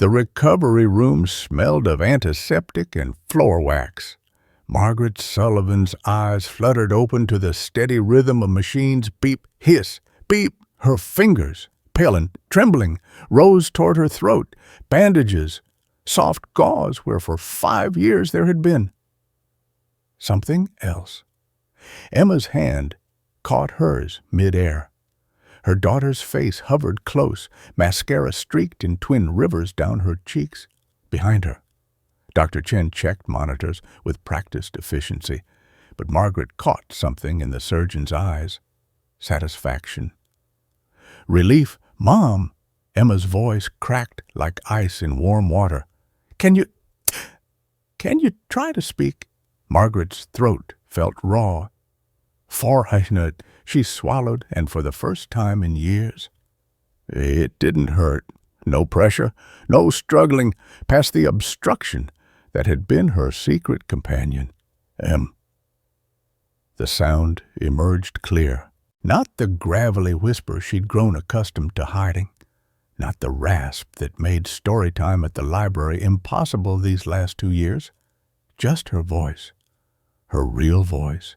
The recovery room smelled of antiseptic and floor wax. Margaret Sullivan's eyes fluttered open to the steady rhythm of machines' beep, hiss, beep. Her fingers, pale and trembling, rose toward her throat. Bandages, soft gauze where for 5 years there had been something else. Emma's hand caught hers mid-air. Her daughter's face hovered close, mascara streaked in twin rivers down her cheeks. Behind her, Dr. Chen checked monitors with practiced efficiency, but Margaret caught something in the surgeon's eyes. Satisfaction. Relief. "Mom!" Emma's voice cracked like ice in warm water. Can you try to speak?" Margaret's throat felt raw. Fortunate, she swallowed, and for the first time in years. It didn't hurt. No pressure, no struggling past the obstruction that had been her secret companion. The sound emerged clear. Not the gravelly whisper she'd grown accustomed to hiding. Not the rasp that made story time at the library impossible these last 2 years. Just her voice. Her real voice.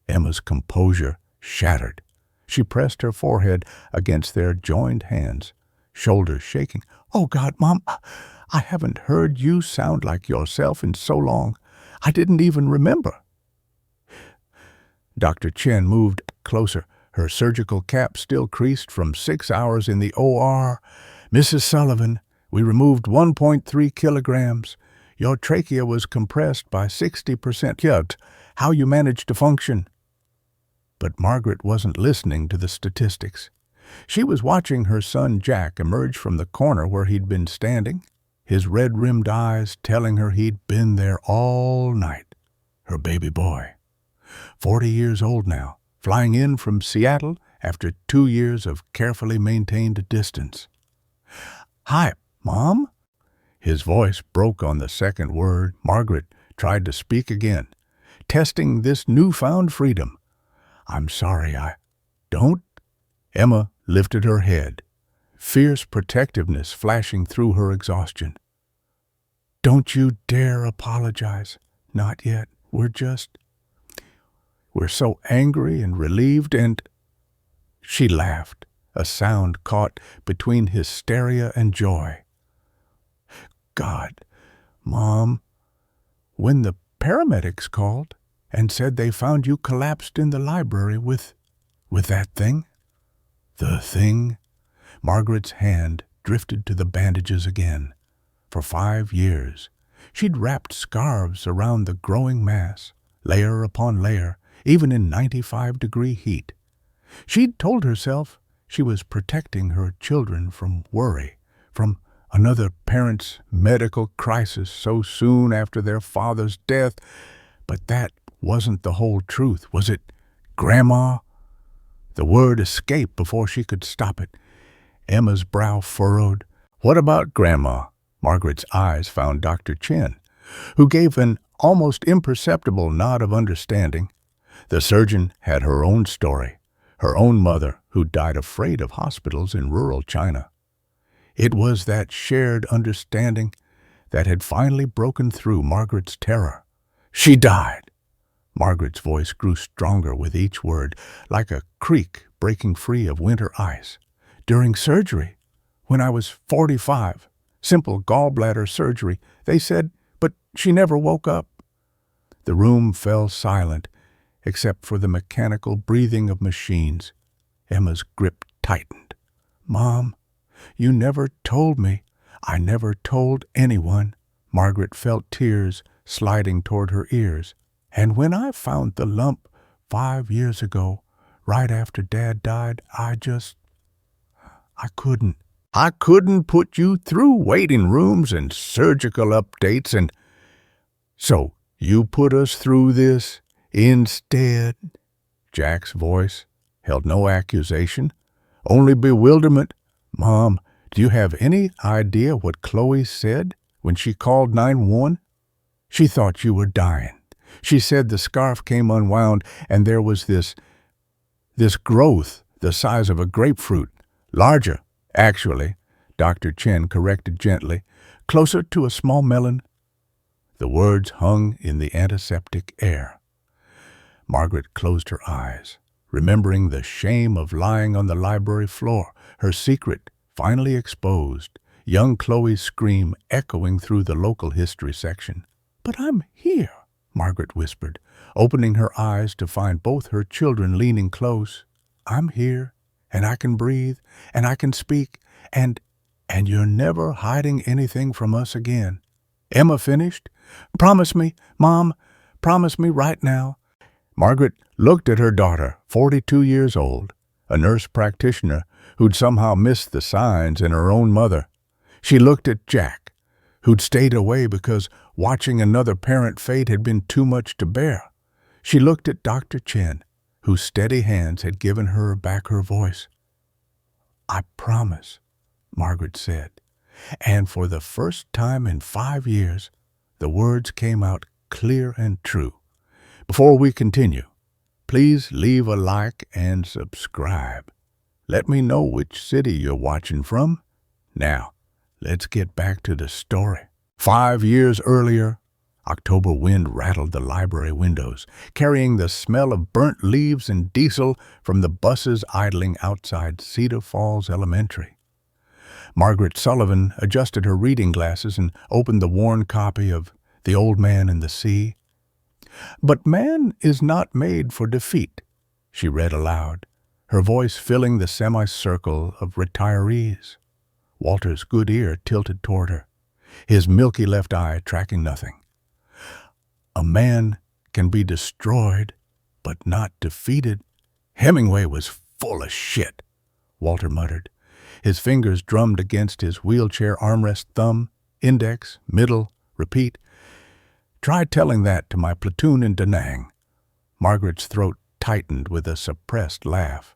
Emma's composure shattered. She pressed her forehead against their joined hands, shoulders shaking. "Oh, God, Mom, I haven't heard you sound like yourself in so long. I didn't even remember." Dr. Chen moved closer, her surgical cap still creased from 6 hours in the OR. "Mrs. Sullivan, we removed 1.3 kilograms. Your trachea was compressed by 60%. Yet, how you managed to function." But Margaret wasn't listening to the statistics. She was watching her son Jack emerge from the corner where he'd been standing, his red-rimmed eyes telling her he'd been there all night. Her baby boy. 40 years old now, flying in from Seattle after 2 years of carefully maintained distance. "Hi, Mom?" His voice broke on the second word. Margaret tried to speak again, testing this newfound freedom. "I'm sorry, I don't." Emma lifted her head, fierce protectiveness flashing through her exhaustion. "Don't you dare apologize. Not yet. We're so angry and relieved and—" She laughed, a sound caught between hysteria and joy. "God, Mom, when the paramedics called and said they found you collapsed in the library with that thing." The thing? Margaret's hand drifted to the bandages again. For 5 years, she'd wrapped scarves around the growing mass, layer upon layer, even in 95-degree heat. She'd told herself she was protecting her children from worry, from another parent's medical crisis so soon after their father's death. But that wasn't the whole truth, was it? Grandma? The word escaped before she could stop it. Emma's brow furrowed. What about Grandma? Margaret's eyes found Dr. Chen, who gave an almost imperceptible nod of understanding. The surgeon had her own story, her own mother who died afraid of hospitals in rural China. It was that shared understanding that had finally broken through Margaret's terror. She died. Margaret's voice grew stronger with each word, like a creek breaking free of winter ice. "During surgery, when I was 45, simple gallbladder surgery, they said, but she never woke up." The room fell silent, except for the mechanical breathing of machines. Emma's grip tightened. "Mom, you never told me. I never told anyone." Margaret felt tears sliding toward her ears. "And when I found the lump 5 years ago, right after Dad died, I couldn't. I couldn't put you through waiting rooms and surgical updates and— So you put us through this instead." Jack's voice held no accusation, only bewilderment. "Mom, do you have any idea what Chloe said when she called 911? She thought you were dying. She said the scarf came unwound and there was this growth the size of a grapefruit, larger, actually, Dr. Chen corrected gently. Closer to a small melon. The words hung in the antiseptic air. Margaret closed her eyes, remembering the shame of lying on the library floor, her secret finally exposed, young Chloe's scream echoing through the local history section. "But I'm here," Margaret whispered, opening her eyes to find both her children leaning close. "I'm here, and I can breathe, and I can speak, and you're never hiding anything from us again." Emma finished. "Promise me, Mom, promise me right now." Margaret looked at her daughter, 42 years old, a nurse practitioner who'd somehow missed the signs in her own mother. She looked at Jack, who'd stayed away because watching another parent fade had been too much to bear. She looked at Dr. Chen, whose steady hands had given her back her voice. "I promise," Margaret said, and for the first time in 5 years, the words came out clear and true. Before we continue, please leave a like and subscribe. Let me know which city you're watching from. Now, let's get back to the story. 5 years earlier, October wind rattled the library windows, carrying the smell of burnt leaves and diesel from the buses idling outside Cedar Falls Elementary. Margaret Sullivan adjusted her reading glasses and opened the worn copy of The Old Man and the Sea. "But man is not made for defeat," she read aloud, her voice filling the semicircle of retirees. Walter's good ear tilted toward her, his milky left eye tracking nothing. "A man can be destroyed, but not defeated." Hemingway was full of shit, Walter muttered. His fingers drummed against his wheelchair armrest. Thumb, index, middle, repeat. "Try telling that to my platoon in Da Nang." Margaret's throat tightened with a suppressed laugh.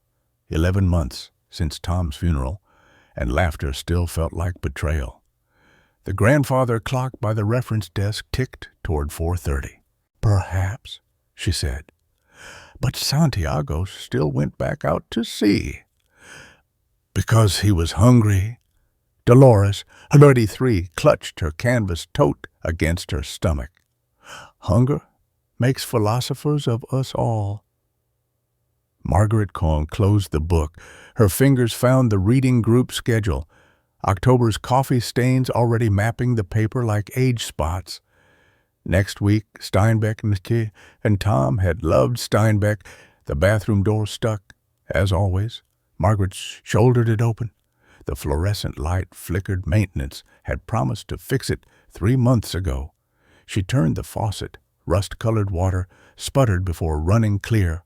11 months since Tom's funeral, and laughter still felt like betrayal. The grandfather clock by the reference desk ticked toward 4:30. "Perhaps," she said. "But Santiago still went back out to sea." "Because he was hungry." Dolores, 33, clutched her canvas tote against her stomach. "Hunger makes philosophers of us all." Margaret Cohn closed the book. Her fingers found the reading group schedule. October's coffee stains already mapping the paper like age spots. Next week, Steinbeck and Tom had loved Steinbeck. The bathroom door stuck, as always. Margaret shouldered it open. The fluorescent light flickered. Maintenance had promised to fix it 3 months ago. She turned the faucet. Rust-colored water sputtered before running clear.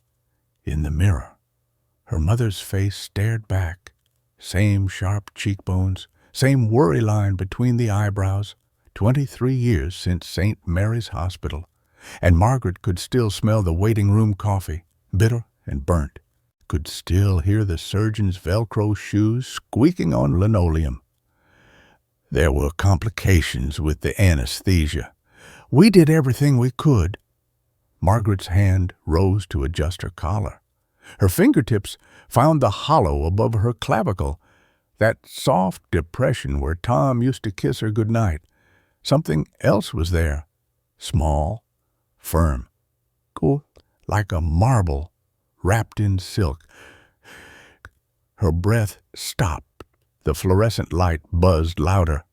In the mirror, her mother's face stared back. Same sharp cheekbones, same worry line between the eyebrows. 23 years since St. Mary's Hospital, and Margaret could still smell the waiting room coffee, bitter and burnt. Could still hear the surgeon's Velcro shoes squeaking on linoleum. There were complications with the anesthesia. "We did everything we could." Margaret's hand rose to adjust her collar. Her fingertips found the hollow above her clavicle, that soft depression where Tom used to kiss her goodnight. Something else was there, small, firm, cool, like a marble wrapped in silk. Her breath stopped. The fluorescent light buzzed louder.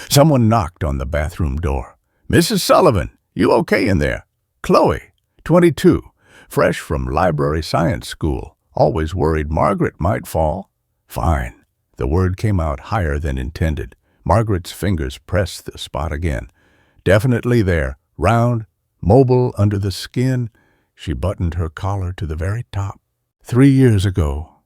Someone knocked on the bathroom door. "Mrs. Sullivan, you okay in there?" Chloe, 22, fresh from library science school, always worried Margaret might fall. "Fine." The word came out higher than intended. Margaret's fingers pressed the spot again. Definitely there, round, mobile under the skin. She buttoned her collar to the very top. 3 years ago,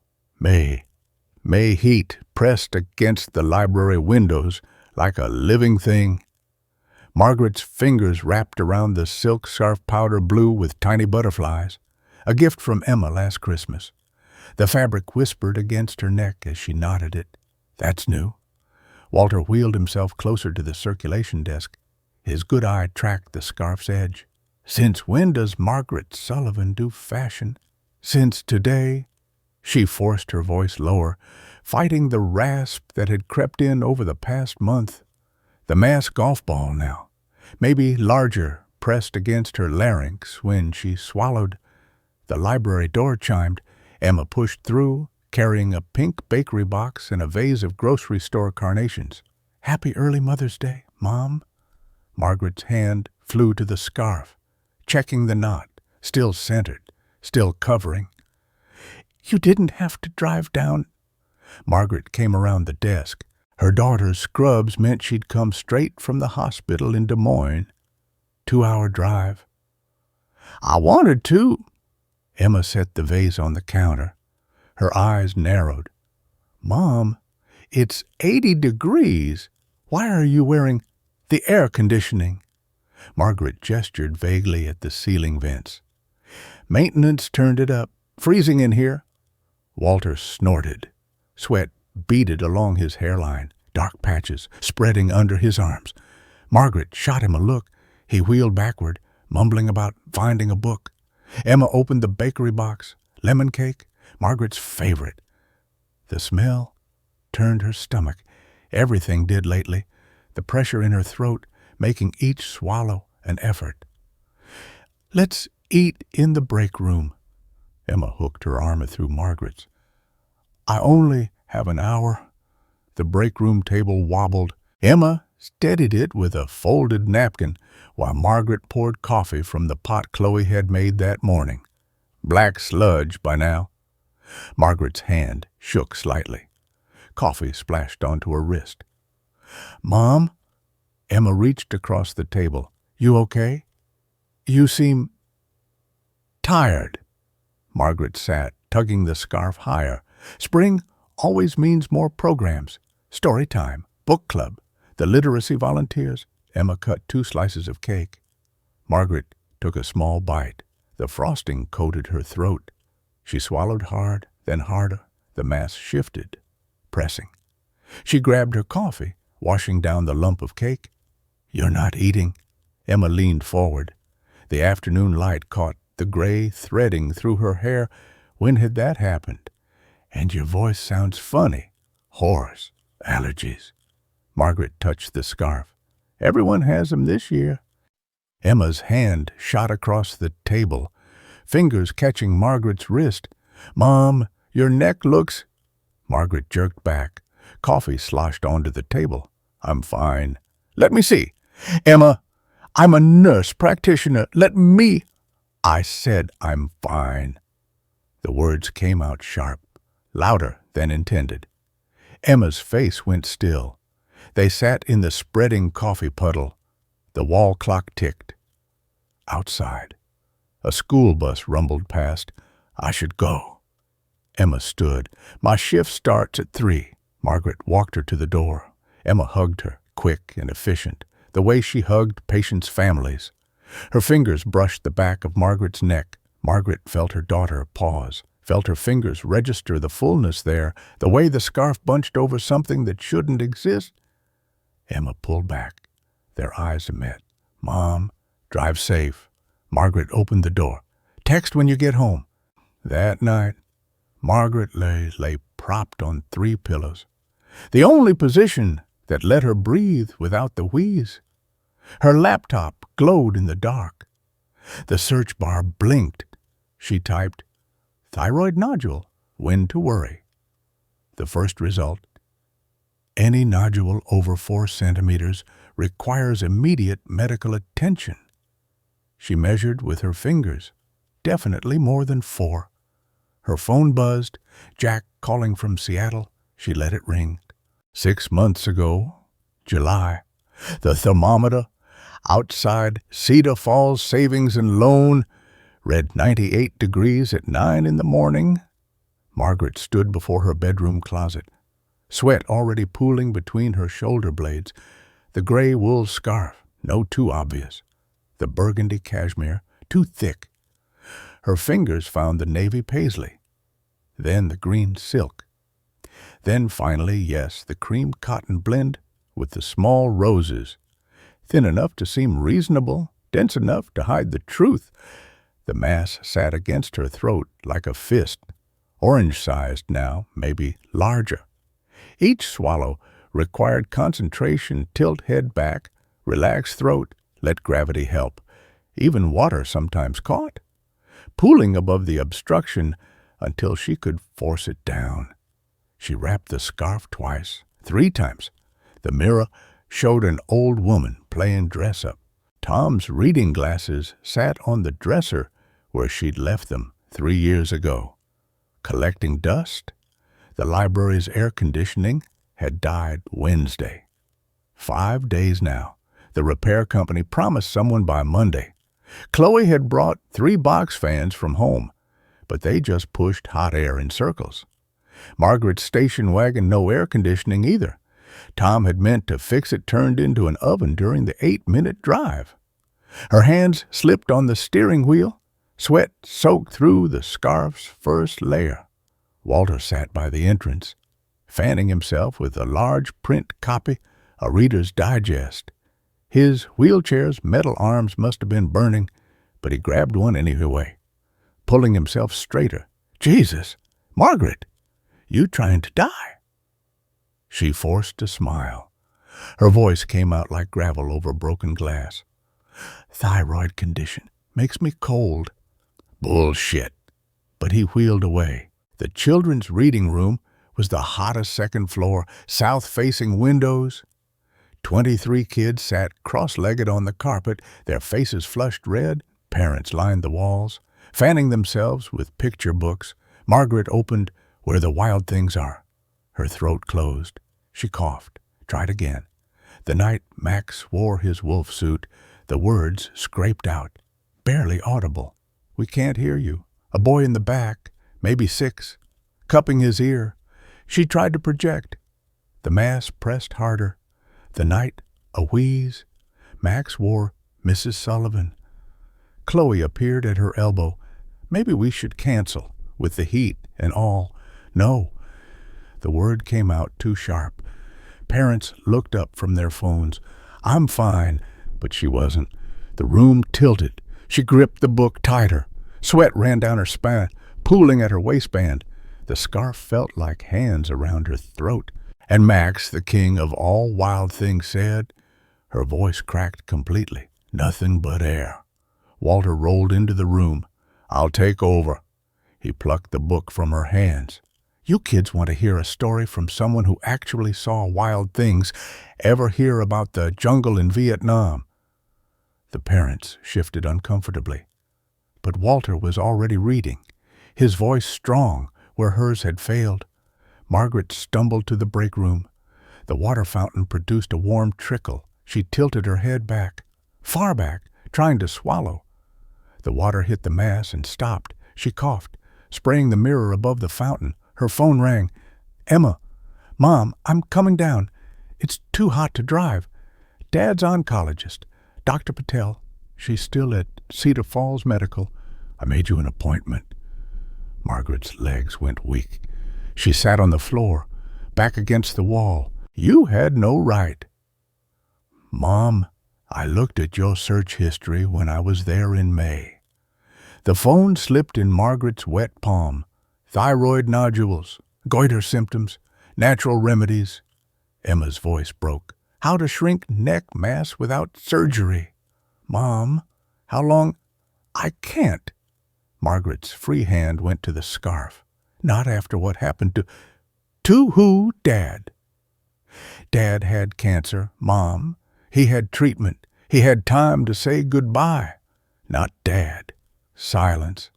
May heat pressed against the library windows like a living thing. Margaret's fingers wrapped around the silk scarf powder blue with tiny butterflies, a gift from Emma last Christmas. The fabric whispered against her neck as she knotted it. "That's new." Walter wheeled himself closer to the circulation desk. His good eye tracked the scarf's edge. "Since when does Margaret Sullivan do fashion?" "Since today." She forced her voice lower, fighting the rasp that had crept in over the past month. The mass golf ball now, maybe larger, pressed against her larynx when she swallowed. The library door chimed. Emma pushed through, carrying a pink bakery box and a vase of grocery store carnations. "Happy early Mother's Day, Mom." Margaret's hand flew to the scarf, checking the knot, still centered, still covering. "You didn't have to drive down." Margaret came around the desk. Her daughter's scrubs meant she'd come straight from the hospital in Des Moines. 2-hour drive. "I wanted to." Emma set the vase on the counter. Her eyes narrowed. "Mom, it's 80 degrees. Why are you wearing the air conditioning?" Margaret gestured vaguely at the ceiling vents. "Maintenance turned it up. Freezing in here." Walter snorted. Sweat beaded along his hairline, dark patches spreading under his arms. Margaret shot him a look. He wheeled backward, mumbling about finding a book. Emma opened the bakery box. Lemon cake, Margaret's favorite. The smell turned her stomach. Everything did lately, the pressure in her throat making each swallow an effort. "Let's eat in the break room." Emma hooked her arm through Margaret's. "I only have an hour." The break room table wobbled. Emma steadied it with a folded napkin while Margaret poured coffee from the pot Chloe had made that morning. Black sludge by now. Margaret's hand shook slightly. Coffee splashed onto her wrist. "Mom?" Emma reached across the table. "You okay? You seem tired." Margaret sat, tugging the scarf higher. Spring always means more programs. Story time, book club, the literacy volunteers. Emma cut 2 slices of cake. Margaret took a small bite. The frosting coated her throat. She swallowed hard, then harder. The mass shifted, pressing. She grabbed her coffee, washing down the lump of cake. "You're not eating." Emma leaned forward. The afternoon light caught the gray threading through her hair. When had that happened? "And your voice sounds funny. Hoarse. Allergies." Margaret touched the scarf. "Everyone has them this year." Emma's hand shot across the table, fingers catching Margaret's wrist. "Mom, your neck looks—" Margaret jerked back. Coffee sloshed onto the table. "I'm fine." "Let me see." "Emma, I'm a nurse practitioner. Let me—" "I said I'm fine." The words came out sharp, louder than intended. Emma's face went still. They sat in the spreading coffee puddle. The wall clock ticked. Outside, a school bus rumbled past. "I should go." Emma stood. "My shift starts at 3. Margaret walked her to the door. Emma hugged her, quick and efficient, the way she hugged patients' families. Her fingers brushed the back of Margaret's neck. Margaret felt her daughter pause, felt her fingers register the fullness there, the way the scarf bunched over something that shouldn't exist. Emma pulled back. Their eyes met. "Mom, drive safe." Margaret opened the door. "Text when you get home." That night, Margaret lay propped on 3 pillows, the only position that let her breathe without the wheeze. Her laptop glowed in the dark. The search bar blinked. She typed, "Thyroid nodule, when to worry." The first result, any nodule over 4 centimeters requires immediate medical attention. She measured with her fingers, definitely more than 4. Her phone buzzed, Jack calling from Seattle. She let it ring. 6 months ago, July, the thermometer outside Cedar Falls Savings and Loan read 98 degrees at 9 in the morning. Margaret stood before her bedroom closet, sweat already pooling between her shoulder blades, the gray wool scarf, no too obvious, the burgundy cashmere, too thick. Her fingers found the navy paisley, then the green silk. Then finally, yes, the cream cotton blend with the small roses, thin enough to seem reasonable, dense enough to hide the truth. The mass sat against her throat like a fist, orange-sized now, maybe larger. Each swallow required concentration, tilt head back, relax throat, let gravity help. Even water sometimes caught, pooling above the obstruction until she could force it down. She wrapped the scarf twice, 3 times. The mirror showed an old woman playing dress-up. Tom's reading glasses sat on the dresser where she'd left them 3 years ago. Collecting dust, the library's air conditioning had died Wednesday. 5 days now. The repair company promised someone by Monday. Chloe had brought 3 box fans from home, but they just pushed hot air in circles. Margaret's station wagon, no air conditioning either. Tom had meant to fix it, turned into an oven during the 8-minute drive. Her hands slipped on the steering wheel. Sweat soaked through the scarf's first layer. Walter sat by the entrance, fanning himself with a large print copy, a Reader's Digest. His wheelchair's metal arms must have been burning, but he grabbed one anyway, pulling himself straighter. "Jesus, Margaret, you trying to die?" She forced a smile. Her voice came out like gravel over broken glass. "Thyroid condition. Makes me cold." "Bullshit." But he wheeled away. The children's reading room was the hottest second floor, south-facing windows. 23 kids sat cross-legged on the carpet, their faces flushed red. Parents lined the walls, fanning themselves with picture books. Margaret opened Where the Wild Things Are. Her throat closed. She coughed. Tried again. The night Max wore his wolf suit, the words scraped out, barely audible. "We can't hear you." A boy in the back, maybe 6, cupping his ear. She tried to project. The mass pressed harder. The night, a wheeze. Max wore Mrs. Sullivan. Chloe appeared at her elbow. "Maybe we should cancel, with the heat and all." "No." The word came out too sharp. Parents looked up from their phones. "I'm fine." But she wasn't. The room tilted. She gripped the book tighter. Sweat ran down her spine, pooling at her waistband. The scarf felt like hands around her throat. "And Max, the king of all wild things, said," her voice cracked completely, "nothing but air." Walter rolled into the room. "I'll take over." He plucked the book from her hands. "You kids want to hear a story from someone who actually saw wild things. Ever hear about the jungle in Vietnam?" The parents shifted uncomfortably. But Walter was already reading, his voice strong where hers had failed. Margaret stumbled to the break room. The water fountain produced a warm trickle. She tilted her head back, far back, trying to swallow. The water hit the mass and stopped. She coughed, spraying the mirror above the fountain. Her phone rang. "Emma, Mom, I'm coming down. It's too hot to drive. Dad's oncologist, Dr. Patel. She's still at Cedar Falls Medical." "I made you an appointment." Margaret's legs went weak. She sat on the floor, back against the wall. "You had no right." "Mom, I looked at your search history when I was there in May." The phone slipped in Margaret's wet palm. "Thyroid nodules, goiter symptoms, natural remedies." Emma's voice broke. "How to shrink neck mass without surgery." "Mom, how long?" "I can't." Margaret's free hand went to the scarf. "Not after what happened to—" "To who, Dad?" "Dad had cancer, Mom. He had treatment. He had time to say goodbye." "Not Dad." Silence.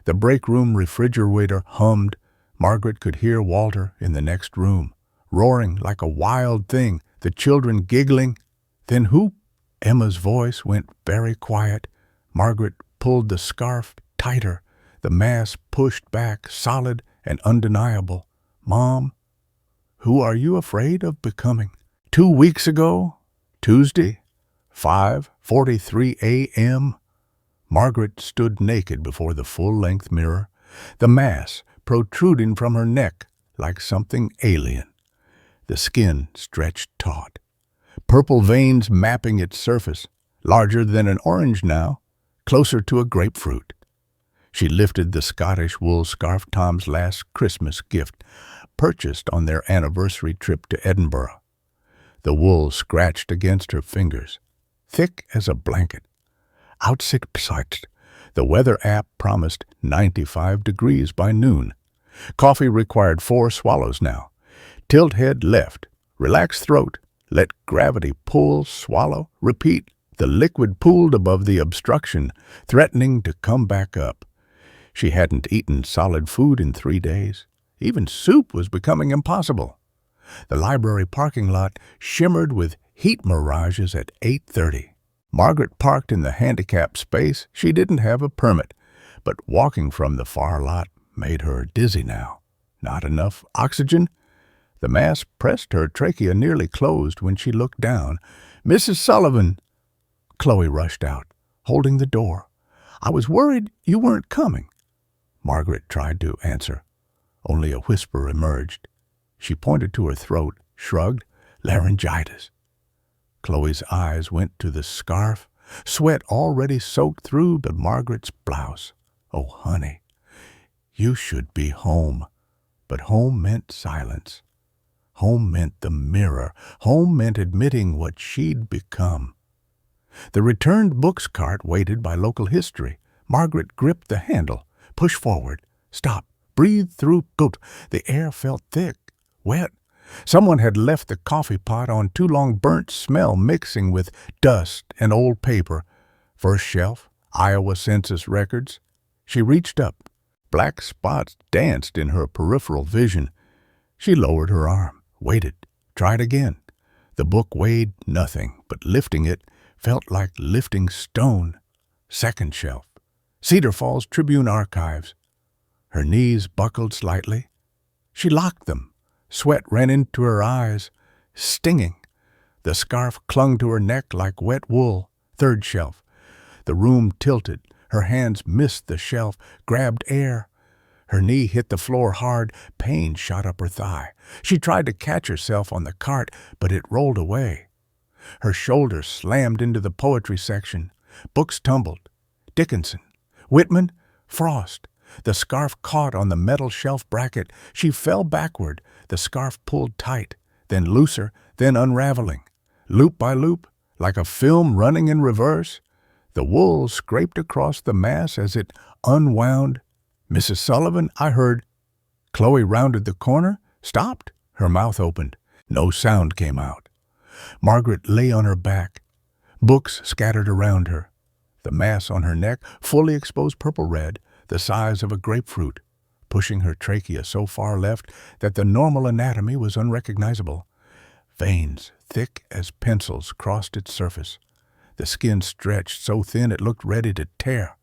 The break room refrigerator hummed. Margaret could hear Walter in the next room, roaring like a wild thing, the children giggling. "Then who?" Emma's voice went very quiet. Margaret pulled the scarf tighter. The mass pushed back, solid and undeniable. "Mom, who are you afraid of becoming?" 2 weeks ago, Tuesday, 5:43 a.m., Margaret stood naked before the full-length mirror, the mass protruding from her neck like something alien. The skin stretched taut, purple veins mapping its surface, larger than an orange now, closer to a grapefruit. She lifted the Scottish wool scarf, Tom's last Christmas gift, purchased on their anniversary trip to Edinburgh. The wool scratched against her fingers, thick as a blanket. Aussicht. The weather app promised 95 degrees by noon. Coffee required 4 swallows now. Tilt head left. Relax throat. Let gravity pull, swallow, repeat. The liquid pooled above the obstruction, threatening to come back up. She hadn't eaten solid food in 3 days. Even soup was becoming impossible. The library parking lot shimmered with heat mirages at 8:30. Margaret parked in the handicapped space. She didn't have a permit, but walking from the far lot made her dizzy now. Not enough oxygen? The mask pressed her trachea nearly closed when she looked down. "Mrs. Sullivan!" Chloe rushed out, holding the door. "I was worried you weren't coming." Margaret tried to answer. Only a whisper emerged. She pointed to her throat, shrugged. "Laryngitis." Chloe's eyes went to the scarf, sweat already soaked through Margaret's blouse. "Oh, honey, you should be home." But home meant silence. Home meant the mirror. Home meant admitting what she'd become. The returned books cart waited by local history. Margaret gripped the handle. Push forward. Stop. Breathe through. Goat. The air felt thick, wet. Someone had left the coffee pot on too long, burnt smell mixing with dust and old paper. First shelf, Iowa Census records. She reached up. Black spots danced in her peripheral vision. She lowered her arm, waited, tried again. The book weighed nothing, but lifting it felt like lifting stone. Second shelf, Cedar Falls Tribune Archives. Her knees buckled slightly. She locked them. Sweat ran into her eyes, stinging. The scarf clung to her neck like wet wool. Third shelf. The room tilted. Her hands missed the shelf, grabbed air. Her knee hit the floor hard. Pain shot up her thigh. She tried to catch herself on the cart, but it rolled away. Her shoulders slammed into the poetry section. Books tumbled. Dickinson, Whitman, Frost. The scarf caught on the metal shelf bracket. She fell backward. The scarf pulled tight, then looser, then unraveling. Loop by loop, like a film running in reverse. The wool scraped across the mass as it unwound. "Mrs. Sullivan," I heard. Chloe rounded the corner, stopped. Her mouth opened. No sound came out. Margaret lay on her back. Books scattered around her. The mass on her neck, fully exposed purple-red, the size of a grapefruit, pushing her trachea so far left that the normal anatomy was unrecognizable. Veins, thick as pencils, crossed its surface. The skin stretched so thin it looked ready to tear.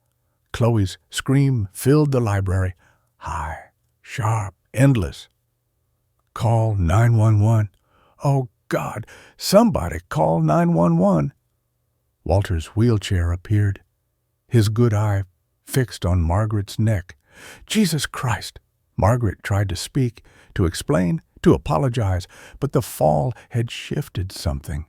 Chloe's scream filled the library, high, sharp, endless. "Call 911. Oh, God, somebody call 911. Walter's wheelchair appeared, his good eye fixed on Margaret's neck. "Jesus Christ!" Margaret tried to speak, to explain, to apologize, but the fall had shifted something.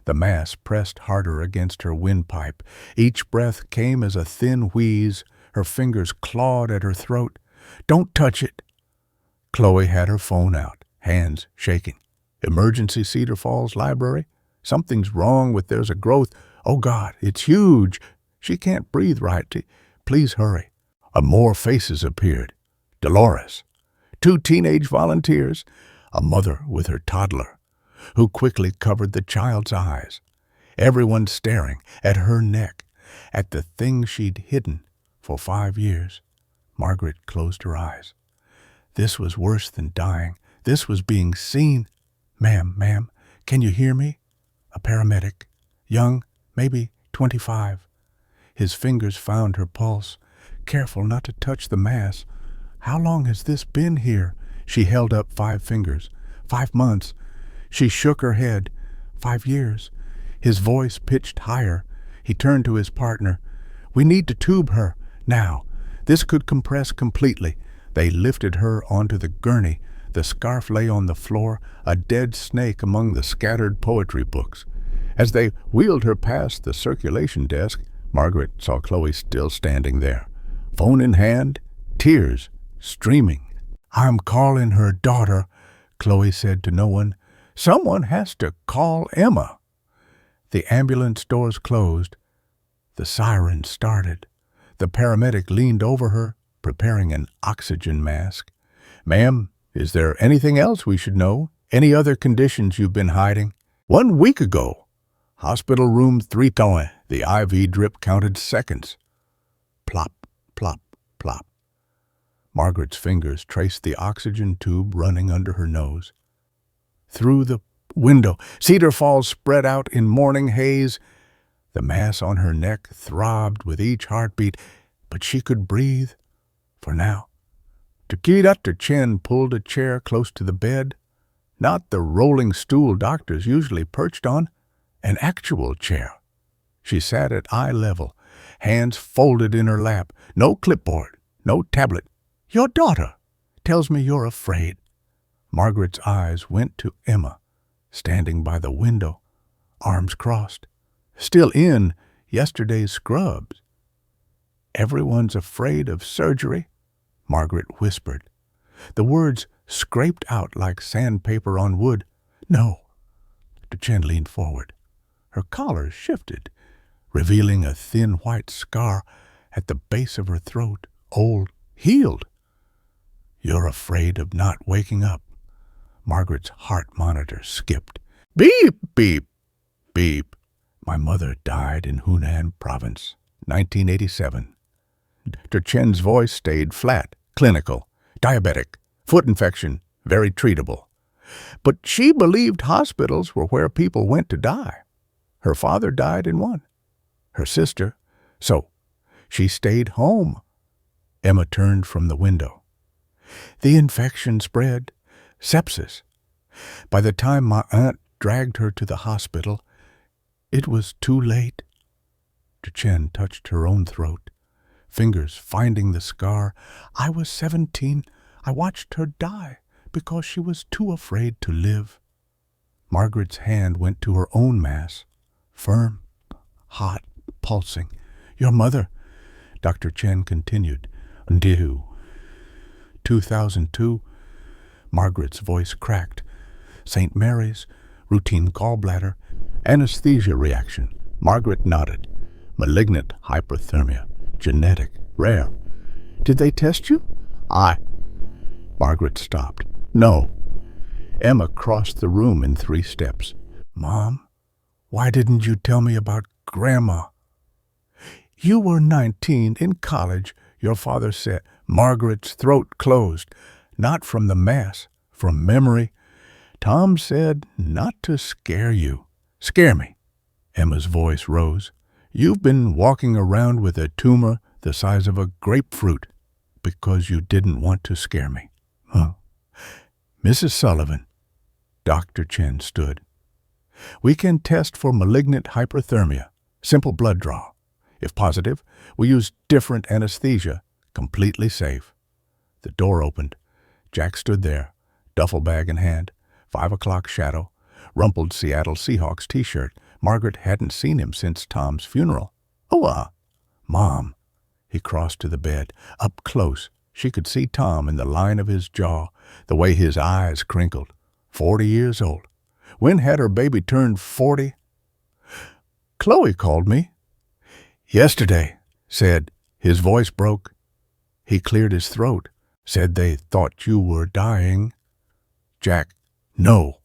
The mass pressed harder against her windpipe. Each breath came as a thin wheeze. Her fingers clawed at her throat. "Don't touch it." Chloe had her phone out, hands shaking. "Emergency Cedar Falls Library? Something's wrong there's a growth. Oh, God, it's huge. She can't breathe right. Please hurry." More faces appeared. Dolores, 2 teenage volunteers, a mother with her toddler, who quickly covered the child's eyes. Everyone staring at her neck, at the thing she'd hidden for 5 years. Margaret closed her eyes. This was worse than dying. This was being seen. Ma'am, can you hear me?" A paramedic, young, maybe 25. His fingers found her pulse. Careful not to touch the mass. "How long has this been here?" She held up 5 fingers. 5 months. She shook her head. 5 years. His voice pitched higher. He turned to his partner. "We need to tube her, now. This could compress completely." They lifted her onto the gurney. The scarf lay on the floor, a dead snake among the scattered poetry books. As they wheeled her past the circulation desk, Margaret saw Chloe still standing there. phone in hand, tears streaming. "I'm calling her daughter," Chloe said to no one. "Someone has to call Emma." The ambulance doors closed. The siren started. The paramedic leaned over her, preparing an oxygen mask. "Ma'am, is there anything else we should know? Any other conditions you've been hiding?" "1 week ago. Hospital room 3. The IV drip counted seconds." Plop, plop, plop. Margaret's fingers traced the oxygen tube running under her nose. Through the window, Cedar Falls spread out in morning haze. The mass on her neck throbbed with each heartbeat, but she could breathe, for now. Dr. Chen pulled a chair close to the bed, not the rolling stool doctors usually perched on, an actual chair. She sat at eye level, hands folded in her lap, no clipboard, no tablet. "Your daughter tells me you're afraid." Margaret's eyes went to Emma, standing by the window, arms crossed, still in yesterday's scrubs. "Everyone's afraid of surgery," Margaret whispered. The words scraped out like sandpaper on wood. "No." Dr. Chen leaned forward. Her collar shifted, revealing a thin white scar at the base of her throat, old, healed. "You're afraid of not waking up." Margaret's heart monitor skipped. "Beep, beep, beep. My mother died in Hunan Province, 1987. Dr. Chen's voice stayed flat, clinical, diabetic, foot infection, very treatable. But she believed hospitals were where people went to die. Her father died in one. Her sister. So she stayed home." Emma turned from the window. "The infection spread. Sepsis. By the time my aunt dragged her to the hospital, it was too late." Chen touched her own throat, fingers finding the scar. "I was 17. I watched her die because she was too afraid to live." Margaret's hand went to her own mass, firm, hot, pulsing. "Your mother," Dr. Chen continued, "until 2002. Margaret's voice cracked. "St. Mary's, routine gallbladder, anesthesia reaction." Margaret nodded. "Malignant hyperthermia, genetic, rare." "Did they test you?" Margaret stopped. "No." Emma crossed the room in 3 steps. "Mom, why didn't you tell me about Grandma?" "You were 19, in college," your father said. Margaret's throat closed. "Not from the mass, from memory. Tom said not to scare you." "Scare me?" Emma's voice rose. "You've been walking around with a tumor the size of a grapefruit because you didn't want to scare me." "Huh." "Mrs. Sullivan," Dr. Chen stood. "We can test for malignant hyperthermia, simple blood draw. If positive, we use different anesthesia, completely safe." The door opened. Jack stood there, duffel bag in hand, 5 o'clock shadow, rumpled Seattle Seahawks t-shirt. Margaret hadn't seen him since Tom's funeral. "Oh, Mom." He crossed to the bed. Up close, she could see Tom in the line of his jaw, the way his eyes crinkled. 40 years old. When had her baby turned 40? "Chloe called me." "Yesterday," said. His voice broke. He cleared his throat. "Said they thought you were dying." Jack, "No."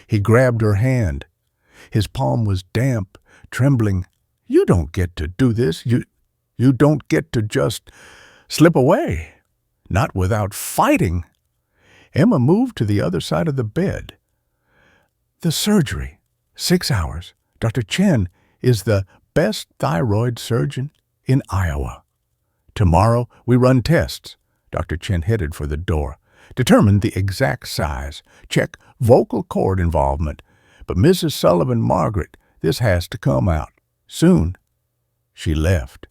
He grabbed her hand. His palm was damp, trembling. "You don't get to do this. You don't get to just slip away. Not without fighting." Emma moved to the other side of the bed. "The surgery, 6 hours. Dr. Chen is the best thyroid surgeon in Iowa. Tomorrow we run tests." Dr. Chen headed for the door. "Determine the exact size. Check vocal cord involvement. But Mrs. Sullivan, Margaret, this has to come out. Soon." She left.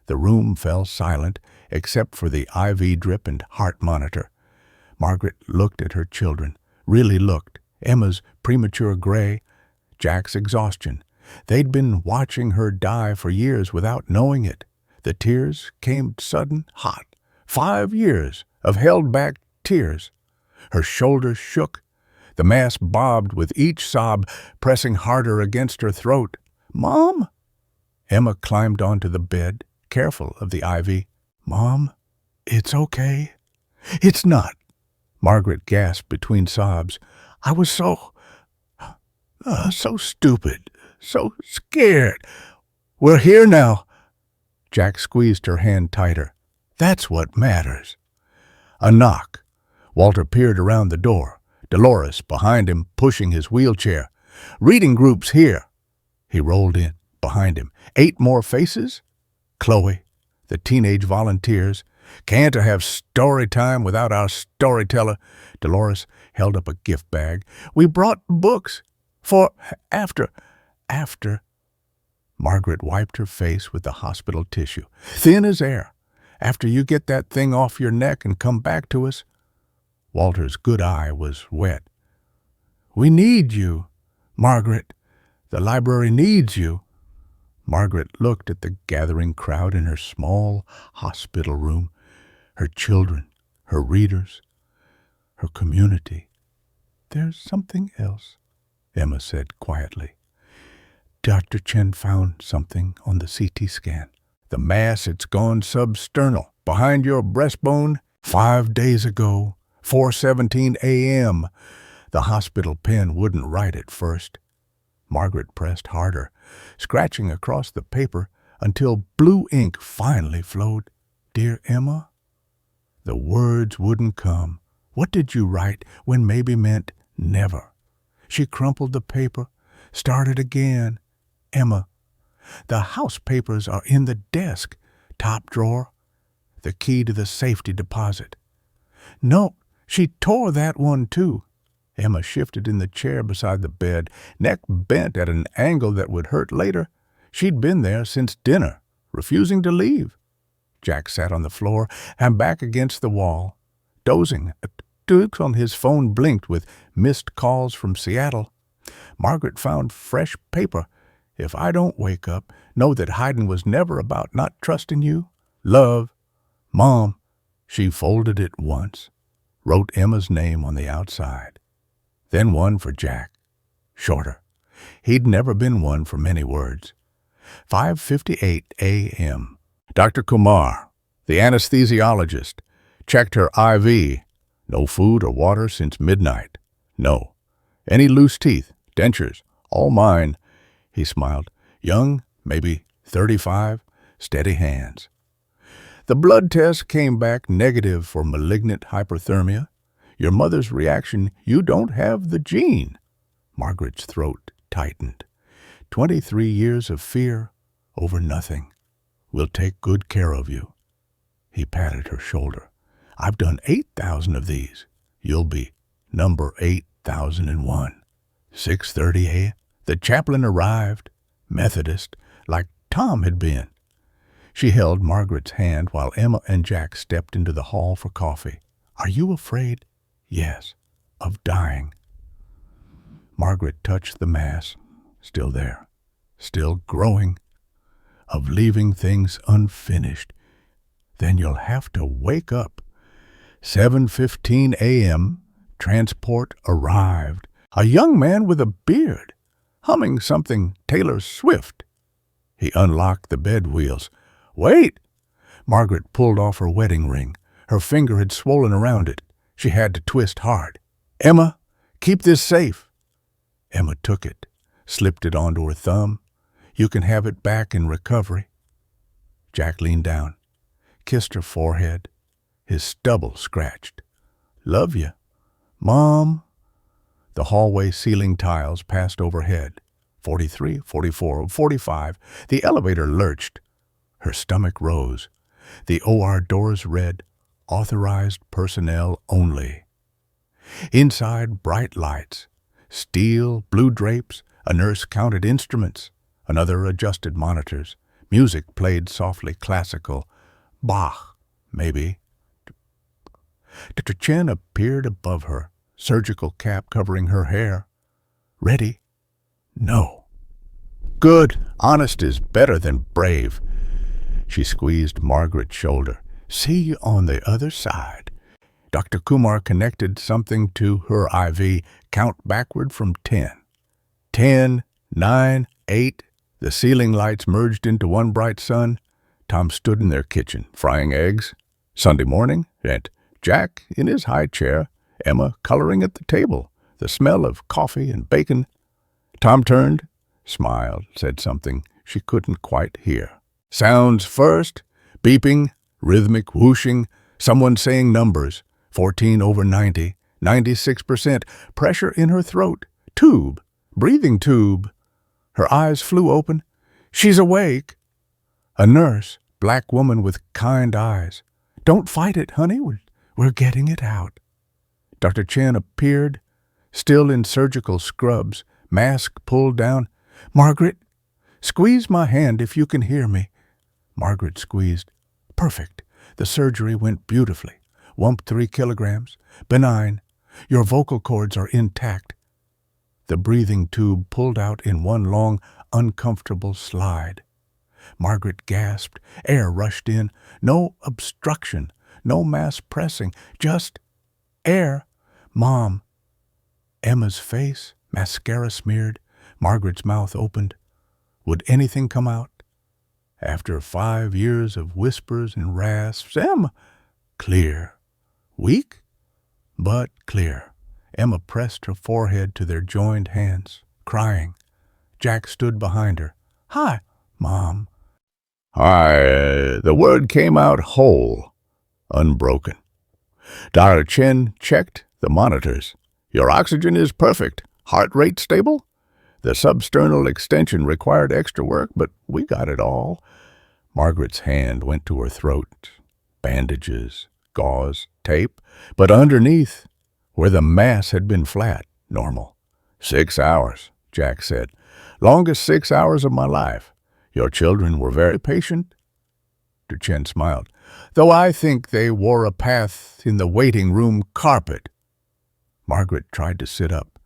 The room fell silent, except for the IV drip and heart monitor. Margaret looked at her children, really looked. Emma's premature gray, Jack's exhaustion. They'd been watching her die for years without knowing it. The tears came sudden, hot. 5 years of held-back tears. Her shoulders shook. The mask bobbed with each sob pressing harder against her throat. "Mom?" Emma climbed onto the bed, careful of the ivy. "Mom, it's okay." "It's not," Margaret gasped between sobs. "I was so stupid, so scared. We're here now." Jack squeezed her hand tighter. "That's what matters." A knock. Walter peered around the door. Dolores behind him, pushing his wheelchair. "Reading groups here." He rolled in, behind him. 8 more faces? Chloe, the teenage volunteers. "Can't have story time without our storyteller." Dolores held up a gift bag. "We brought books for after." Margaret wiped her face with the hospital tissue. "Thin as air. After you get that thing off your neck and come back to us." Walter's good eye was wet. "We need you, Margaret. The library needs you." Margaret looked at the gathering crowd in her small hospital room. Her children, her readers, her community. "There's something else," Emma said quietly. "Dr. Chen found something on the CT scan. The mass, it's gone substernal, behind your breastbone, 5 days ago, 4:17 a.m. The hospital pen wouldn't write at first." Margaret pressed harder, scratching across the paper until blue ink finally flowed. "Dear Emma?" The words wouldn't come. What did you write when maybe meant never? She crumpled the paper, started again. "Emma, the house papers are in the desk, top drawer. The key to the safety deposit." "No, she tore that one too." Emma shifted in the chair beside the bed, neck bent at an angle that would hurt later. She'd been there since dinner, refusing to leave. Jack sat on the floor and back against the wall, dozing. A tweak on his phone blinked with missed calls from Seattle. Margaret found fresh paper. "If I don't wake up, know that hiding was never about not trusting you. Love, Mom." She folded it once, wrote Emma's name on the outside. Then one for Jack, shorter. He'd never been one for many words. 5:58 a.m. Dr. Kumar, the anesthesiologist, checked her IV. No food or water since midnight. No. Any loose teeth, dentures, all mine. He smiled. Young, maybe 35, steady hands. The blood test came back negative for malignant hyperthermia. Your mother's reaction, you don't have the gene. Margaret's throat tightened. 23 years of fear over nothing. We'll take good care of you. He patted her shoulder. I've done 8,000 of these. You'll be number 8,001. 6:30 a.m. The chaplain arrived, Methodist, like Tom had been. She held Margaret's hand while Emma and Jack stepped into the hall for coffee. Are you afraid? Yes. Of dying. Margaret touched the mass, still there, still growing. Of leaving things unfinished. Then you'll have to wake up. 7:15 a.m., transport arrived. A young man with a beard, humming something Taylor Swift. He unlocked the bed wheels. Wait! Margaret pulled off her wedding ring. Her finger had swollen around it. She had to twist hard. Emma, keep this safe. Emma took it, slipped it onto her thumb. You can have it back in recovery. Jack leaned down, kissed her forehead, his stubble scratched. Love you, Mom. The hallway ceiling tiles passed overhead. 43, 44, 45. The elevator lurched. Her stomach rose. The OR doors read, Authorized personnel only. Inside, bright lights. Steel, blue drapes. A nurse counted instruments. Another adjusted monitors. Music played softly classical. Bach, maybe. Dr. Chen appeared above her, surgical cap covering her hair. Ready? No. Good. Honest is better than brave. She squeezed Margaret's shoulder. See you on the other side. Dr. Kumar connected something to her IV. Count backward from 10. 10, 9, 8. The ceiling lights merged into one bright sun. Tom stood in their kitchen, frying eggs. Sunday morning, and Jack in his high chair, Emma coloring at the table, the smell of coffee and bacon. Tom turned, smiled, said something she couldn't quite hear. Sounds first, beeping, rhythmic whooshing, someone saying numbers, 14 over 90, 96%, pressure in her throat, tube, breathing tube. Her eyes flew open. She's awake. A nurse, black woman with kind eyes. Don't fight it, honey. We're getting it out. Dr. Chen appeared, still in surgical scrubs, mask pulled down. Margaret, squeeze my hand if you can hear me. Margaret squeezed. Perfect. The surgery went beautifully. Wump 3 kilograms. Benign. Your vocal cords are intact. The breathing tube pulled out in one long, uncomfortable slide. Margaret gasped. Air rushed in. No obstruction. No mass pressing. Just air. Mom. Emma's face, mascara smeared. Margaret's mouth opened. Would anything come out? After 5 years of whispers and rasps, Emma, clear. Weak, but clear. Emma pressed her forehead to their joined hands, crying. Jack stood behind her. Hi, Mom. Hi, the word came out whole, unbroken. Dr. Chen checked the monitors. Your oxygen is perfect. Heart rate stable? The substernal extension required extra work, but we got it all. Margaret's hand went to her throat. Bandages, gauze, tape, but underneath, where the mass had been flat, normal. 6 hours, Jack said. Longest 6 hours of my life. Your children were very patient. Dr. Chen smiled. Though I think they wore a path in the waiting room carpet. Margaret tried to sit up.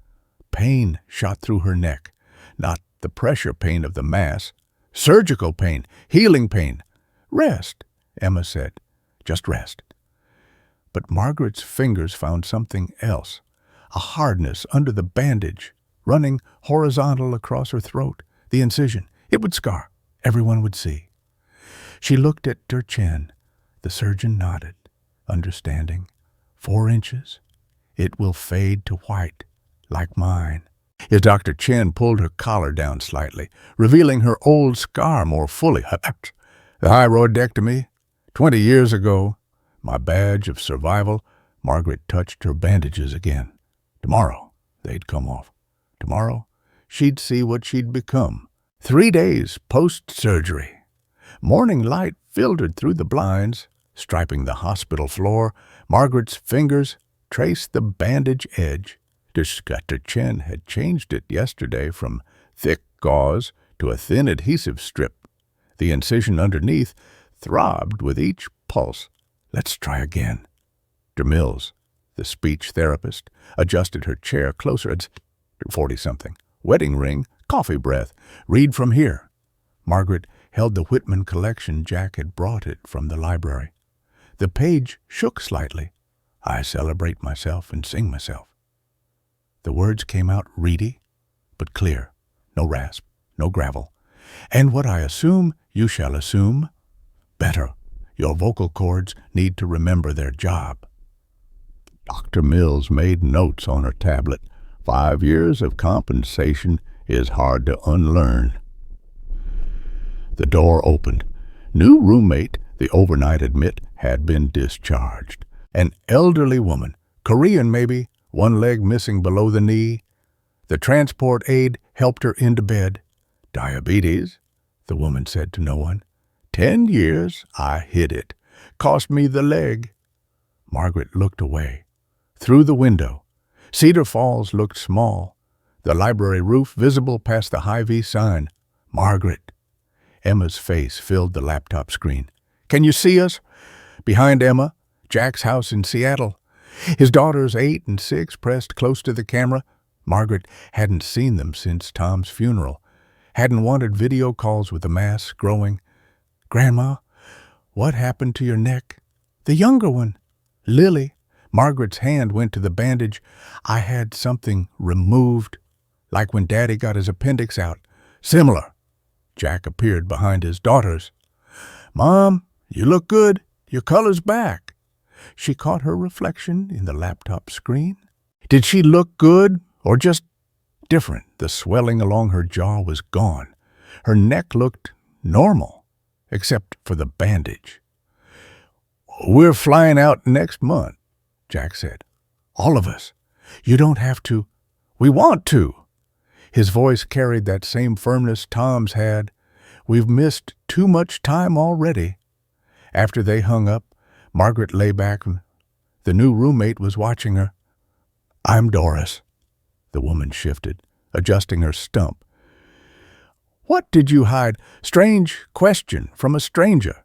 Pain shot through her neck. Not the pressure pain of the mass. Surgical pain. Healing pain. Rest, Emma said. Just rest. But Margaret's fingers found something else. A hardness under the bandage, running horizontal across her throat. The incision. It would scar. Everyone would see. She looked at Dr. Chen. The surgeon nodded, understanding. 4 inches. It will fade to white, like mine. As Dr. Chen pulled her collar down slightly, revealing her old scar more fully. The hyroidectomy, 20 years ago, my badge of survival. Margaret touched her bandages again. Tomorrow, they'd come off. Tomorrow, she'd see what she'd become. 3 days post-surgery. Morning light filtered through the blinds, striping the hospital floor. Margaret's fingers traced the bandage edge. Dr. Chen had changed it yesterday from thick gauze to a thin adhesive strip. The incision underneath throbbed with each pulse. Let's try again. Dr. Mills, the speech therapist, adjusted her chair closer. It's 40-something. Wedding ring, coffee breath. Read from here. Margaret held the Whitman collection. Jack had brought it from the library. The page shook slightly. I celebrate myself and sing myself. The words came out reedy, but clear. No rasp, no gravel. And what I assume, you shall assume. Better. Your vocal cords need to remember their job. Dr. Mills made notes on her tablet. 5 years of compensation is hard to unlearn. The door opened. New roommate, the overnight admit, had been discharged. An elderly woman, Korean maybe, one leg missing below the knee. The transport aide helped her into bed. Diabetes, the woman said to no one. 10 years I hid it. Cost me the leg. Margaret looked away. Through the window. Cedar Falls looked small. The library roof visible past the Hy-Vee sign. Margaret. Emma's face filled the laptop screen. Can you see us? Behind Emma, Jack's house in Seattle. His daughters, 8 and 6, pressed close to the camera. Margaret hadn't seen them since Tom's funeral. Hadn't wanted video calls with the mass growing. Grandma, What happened to your neck? The younger one. Lily. Margaret's hand went to the bandage. I had something removed, like when Daddy got his appendix out. Similar. Jack appeared behind his daughters. Mom, you look good. Your color's back. She caught her reflection in the laptop screen. Did she look good or just different? The swelling along her jaw was gone. Her neck looked normal, except for the bandage. We're flying out next month, Jack said. All of us. You don't have to. We want to. His voice carried that same firmness Tom's had. We've missed too much time already. After they hung up, Margaret lay back. The new roommate was watching her. I'm Doris. The woman shifted, adjusting her stump. What did you hide? Strange question from a stranger.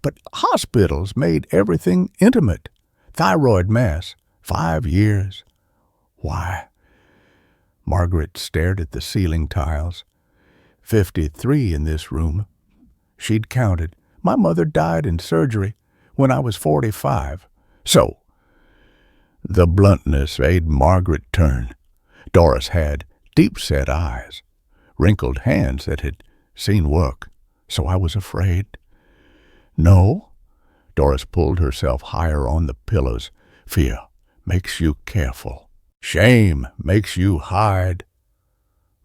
But hospitals made everything intimate. Thyroid mass. 5 years. Why? Margaret stared at the ceiling tiles. 53 in this room. She'd counted. My mother died in surgery when I was 45. So, the bluntness made Margaret turn. Doris had deep-set eyes, wrinkled hands that had seen work, so I was afraid. No. Doris pulled herself higher on the pillows. Fear makes you careful. Shame makes you hide.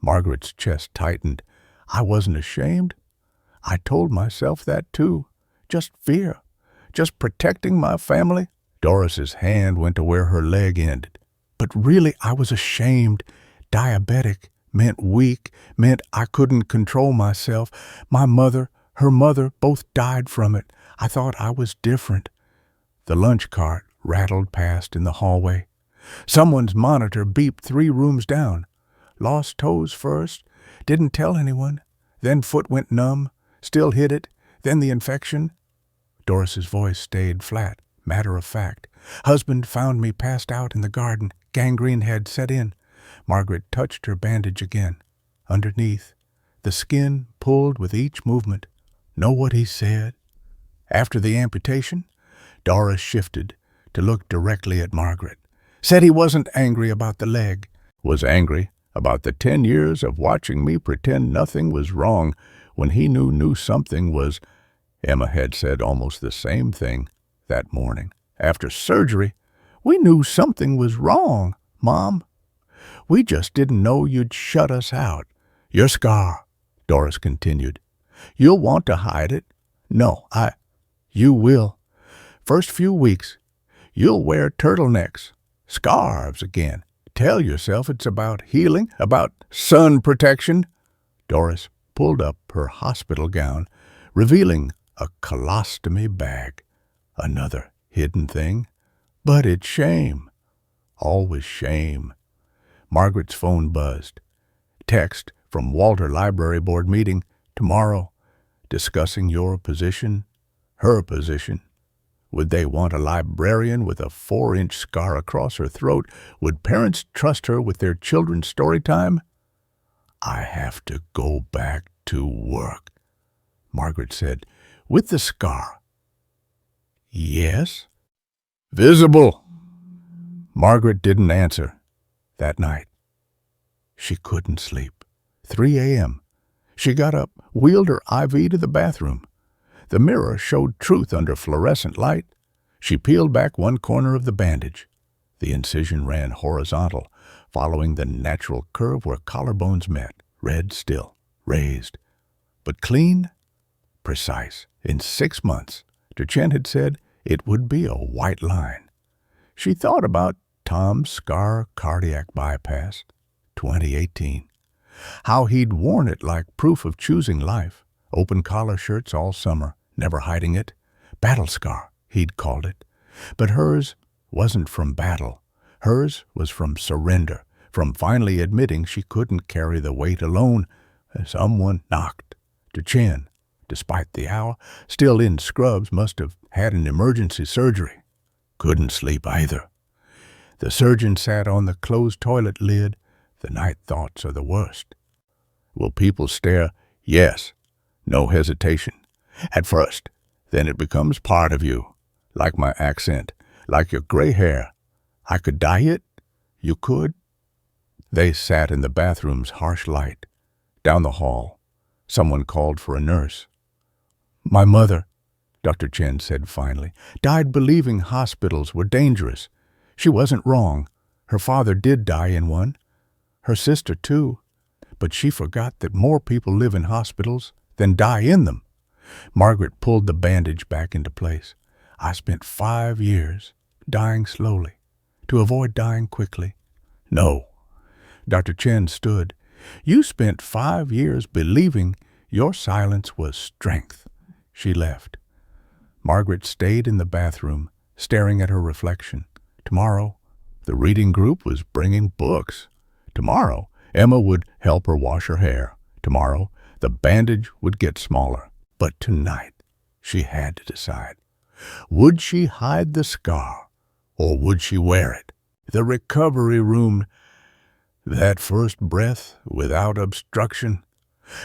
Margaret's chest tightened. I wasn't ashamed. I told myself that too. Just fear. Just protecting my family. Doris's hand went to where her leg ended. But really, I was ashamed. Diabetic meant weak, meant I couldn't control myself. My mother, her mother, both died from it. I thought I was different. The lunch cart rattled past in the hallway. Someone's monitor beeped 3 rooms down. Lost toes first. Didn't tell anyone. Then foot went numb. Still hit it. Then the infection. Doris's voice stayed flat, matter of fact. Husband found me passed out in the garden. Gangrene had set in. Margaret touched her bandage again. Underneath, the skin pulled with each movement. Know what he said? After the amputation, Doris shifted to look directly at Margaret. Said he wasn't angry about the leg. Was angry about the 10 years of watching me pretend nothing was wrong when he knew something was. Emma had said almost the same thing that morning. After surgery, we knew something was wrong, Mom. We just didn't know you'd shut us out. Your scar, Doris continued. You'll want to hide it. No, you will. First few weeks, you'll wear turtlenecks, scarves again. Tell yourself it's about healing, about sun protection. Doris pulled up her hospital gown, revealing a colostomy bag. Another hidden thing. But it's shame. Always shame. Margaret's phone buzzed. Text from Walter Library Board meeting tomorrow, discussing your position, her position. Would they want a librarian with a 4-inch scar across her throat? Would parents trust her with their children's story time? I have to go back to work, Margaret said. With the scar. Yes? Visible. Margaret didn't answer that night. She couldn't sleep. 3 a.m. She got up, wheeled her IV to the bathroom. The mirror showed truth under fluorescent light. She peeled back one corner of the bandage. The incision ran horizontal, following the natural curve where collarbones met. Red still, raised, but clean, precise. In 6 months, Duchenne had said it would be a white line. She thought about Tom's scar cardiac bypass, 2018. How he'd worn it like proof of choosing life. Open collar shirts all summer, never hiding it. Battle scar, he'd called it. But hers wasn't from battle. Hers was from surrender, from finally admitting she couldn't carry the weight alone. Someone knocked. Duchenne, despite the hour, still in scrubs, must have had an emergency surgery. Couldn't sleep either. The surgeon sat on the closed toilet lid. The night thoughts are the worst. Will people stare? Yes. No hesitation. At first, Then it becomes part of you, like my accent, like your gray hair. I could dye it? You could? They sat in the bathroom's harsh light. Down the hall, someone called for a nurse. My mother, Dr. Chen said finally, died believing hospitals were dangerous. She wasn't wrong. Her father did die in one. Her sister, too. But she forgot that more people live in hospitals than die in them. Margaret pulled the bandage back into place. I spent 5 years dying slowly to avoid dying quickly. No. Dr. Chen stood. You spent 5 years believing your silence was strength. She left. Margaret stayed in the bathroom, staring at her reflection. Tomorrow, the reading group was bringing books. Tomorrow, Emma would help her wash her hair. Tomorrow, the bandage would get smaller. But tonight, she had to decide. Would she hide the scar, or would she wear it? The recovery room, that first breath without obstruction.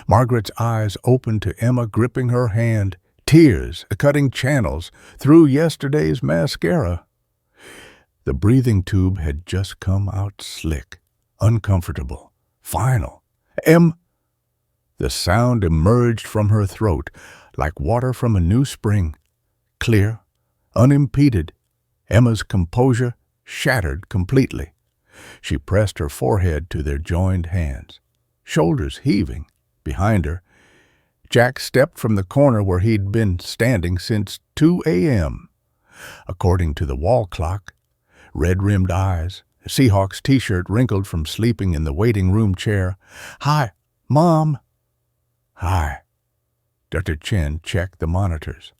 Margaret's eyes opened to Emma gripping her hand, tears cutting channels through yesterday's mascara. The breathing tube had just come out slick, uncomfortable, final. The sound emerged from her throat like water from a new spring, clear, unimpeded. Emma's composure shattered completely. She pressed her forehead to their joined hands, shoulders heaving. Behind her, Jack stepped from the corner where he'd been standing since 2 a.m. According to the wall clock, red-rimmed eyes, a Seahawks t-shirt wrinkled from sleeping in the waiting room chair. Hi, Mom. Hi. Dr. Chen checked the monitors.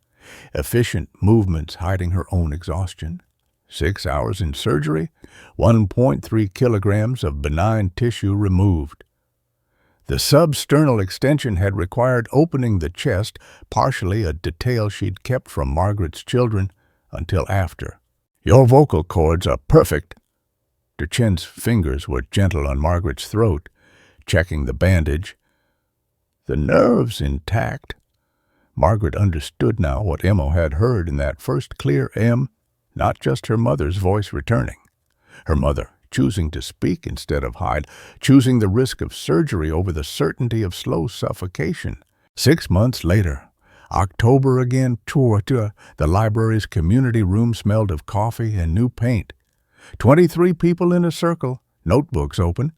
Efficient movements hiding her own exhaustion. 6 hours in surgery, 1.3 kilograms of benign tissue removed. The substernal extension had required opening the chest, partially a detail she'd kept from Margaret's children until after. Your vocal cords are perfect. Dr. Chen's fingers were gentle on Margaret's throat, checking the bandage. The nerves intact. Margaret understood now what Emma had heard in that first clear not just her mother's voice returning. Her mother choosing to speak instead of hide, choosing the risk of surgery over the certainty of slow suffocation. 6 months later, October again, the library's community room smelled of coffee and new paint. 23 people in a circle, notebooks open.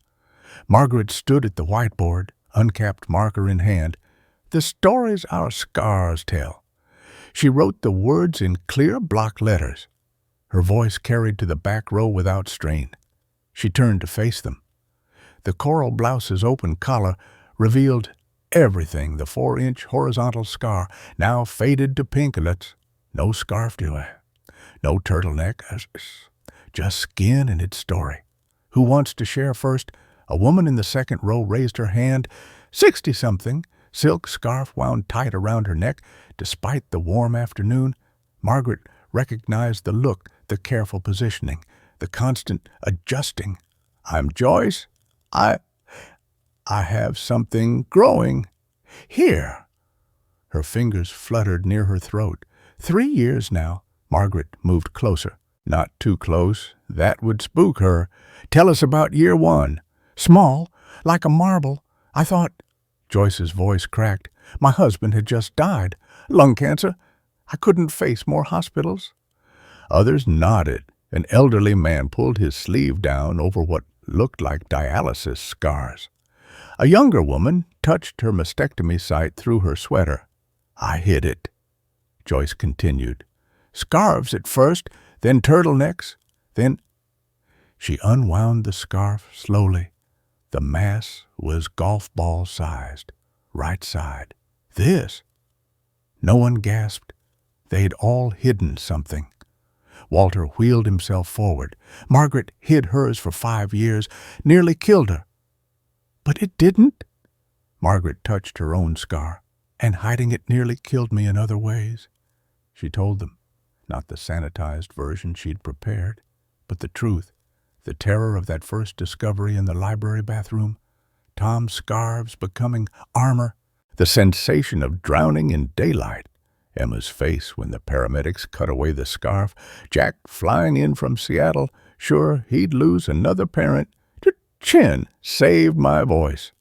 Margaret stood at the whiteboard, uncapped marker in hand. The stories our scars tell. She wrote the words in clear block letters. Her voice carried to the back row without strain. She turned to face them. The coral blouse's open collar revealed everything. The 4-inch horizontal scar, now faded to pinklets. No scarf to it. No turtleneck. Just skin and its story. Who wants to share first? A woman in the second row raised her hand. 60-something. Silk scarf wound tight around her neck. Despite the warm afternoon, Margaret recognized the look, the careful positioning, the constant adjusting. I'm Joyce. I have something growing. Here. Her fingers fluttered near her throat. 3 years now. Margaret moved closer. Not too close. That would spook her. Tell us about year 1. Small, like a marble. I thought... Joyce's voice cracked. My husband had just died. Lung cancer. I couldn't face more hospitals. Others nodded. An elderly man pulled his sleeve down over what looked like dialysis scars. A younger woman touched her mastectomy site through her sweater. I hid it. Joyce continued. Scarves at first, then turtlenecks, then... She unwound the scarf slowly. The mass was golf ball sized, right side. This? No one gasped. They'd all hidden something. Walter wheeled himself forward. Margaret hid hers for 5 years, nearly killed her. But it didn't. Margaret touched her own scar, and hiding it nearly killed me in other ways. She told them, not the sanitized version she'd prepared, but the truth. The terror of that first discovery in the library bathroom, Tom's scarves becoming armor, the sensation of drowning in daylight, Emma's face when the paramedics cut away the scarf. Jack flying in from Seattle, sure he'd lose another parent. Chin saved my voice.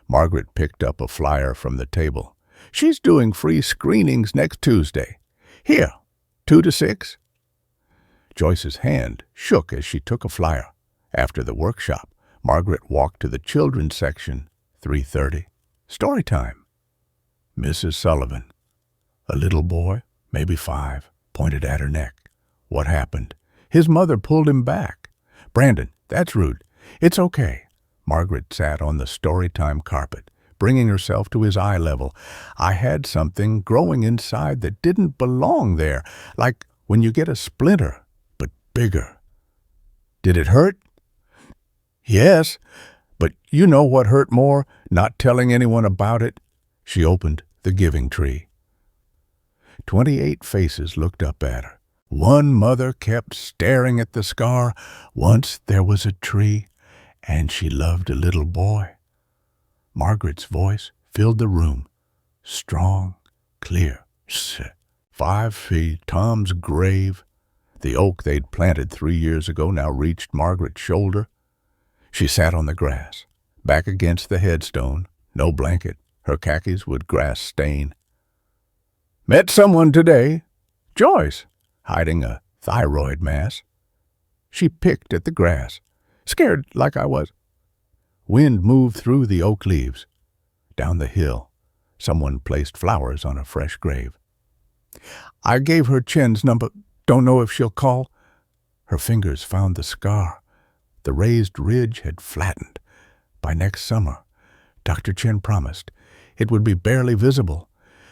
Margaret picked up a flyer from the table. She's doing free screenings next Tuesday. Here, 2 to 6. Joyce's hand shook as she took a flyer. After the workshop, Margaret walked to the children's section, 3:30. Story time. Mrs. Sullivan. A little boy, maybe 5, pointed at her neck. What happened? His mother pulled him back. Brandon, that's rude. It's okay. Margaret sat on the story time carpet, bringing herself to his eye level. I had something growing inside that didn't belong there, like when you get a splinter, but bigger. Did it hurt? Yes, but you know what hurt more? Not telling anyone about it. She opened the giving tree. 28 faces looked up at her. One mother kept staring at the scar. Once there was a tree, and she loved a little boy. Margaret's voice filled the room, strong, clear. 5 feet, Tom's grave. The oak they'd planted 3 years ago now reached Margaret's shoulder. She sat on the grass, back against the headstone, no blanket. Her khakis would grass stain. Met someone today. Joyce, hiding a thyroid mass. She picked at the grass, scared like I was. Wind moved through the oak leaves. Down the hill, someone placed flowers on a fresh grave. I gave her Chen's number. Don't know if she'll call. Her fingers found the scar. The raised ridge had flattened. By next summer, Dr. Chen promised, it would be barely visible,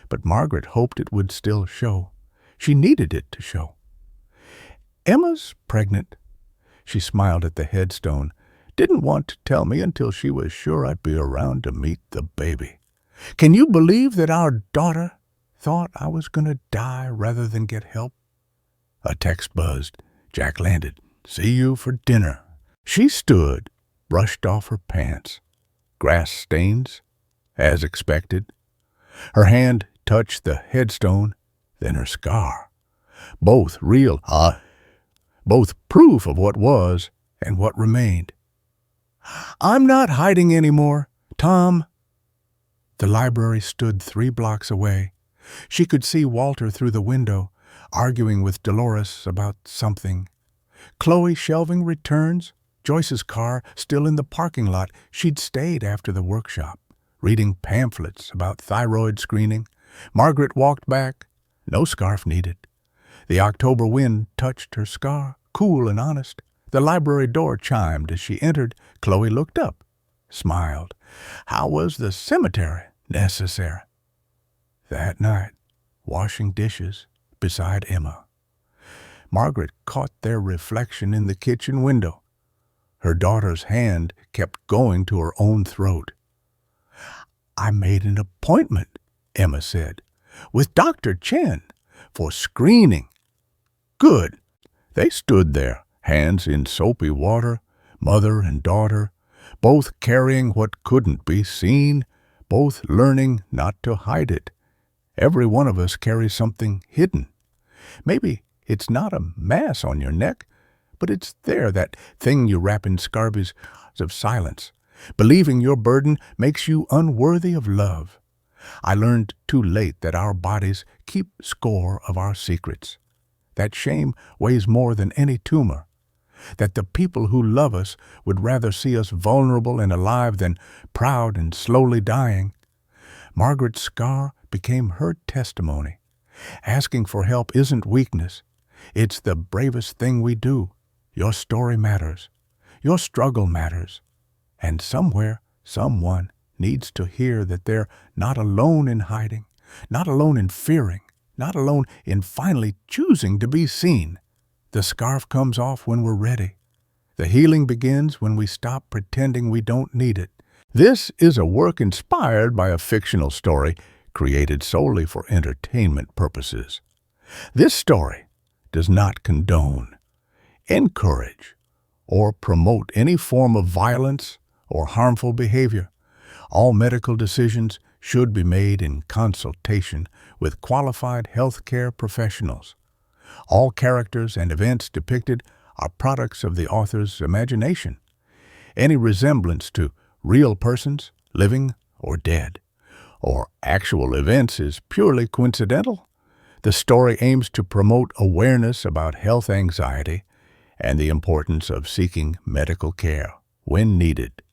but Margaret hoped it would still show. She needed it to show. Emma's pregnant. She smiled at the headstone. Didn't want to tell me until she was sure I'd be around to meet the baby. Can you believe that our daughter thought I was going to die rather than get help? A text buzzed. Jack landed. See you for dinner. She stood, brushed off her pants. Grass stains, as expected. Her hand touched the headstone, then her scar. Both real, both proof of what was and what remained. I'm not hiding anymore, Tom. The library stood 3 blocks away. She could see Walter through the window, arguing with Dolores about something. Chloe shelving returns. Joyce's car still in the parking lot. She'd stayed after the workshop, reading pamphlets about thyroid screening. Margaret walked back. No scarf needed. The October wind touched her scar, cool and honest. The library door chimed as she entered. Chloe looked up, smiled. How was the cemetery? Necessary. That night, washing dishes beside Emma, Margaret caught their reflection in the kitchen window. Her daughter's hand kept going to her own throat. I made an appointment, Emma said, with Dr. Chen for screening. Good. They stood there, hands in soapy water, mother and daughter, both carrying what couldn't be seen, both learning not to hide it. Every one of us carries something hidden. Maybe it's not a mass on your neck, but it's there, that thing you wrap in scarves of silence. Believing your burden makes you unworthy of love. I learned too late that our bodies keep score of our secrets, that shame weighs more than any tumor, that the people who love us would rather see us vulnerable and alive than proud and slowly dying. Margaret's scar became her testimony. Asking for help isn't weakness. It's the bravest thing we do. Your story matters. Your struggle matters. And somewhere, someone needs to hear that they're not alone in hiding, not alone in fearing, not alone in finally choosing to be seen. The scarf comes off when we're ready. The healing begins when we stop pretending we don't need it. This is a work inspired by a fictional story created solely for entertainment purposes. This story does not condone, encourage, or promote any form of violence or harmful behavior. All medical decisions should be made in consultation with qualified healthcare professionals. All characters and events depicted are products of the author's imagination. Any resemblance to real persons, living or dead, or actual events is purely coincidental. The story aims to promote awareness about health anxiety and the importance of seeking medical care when needed.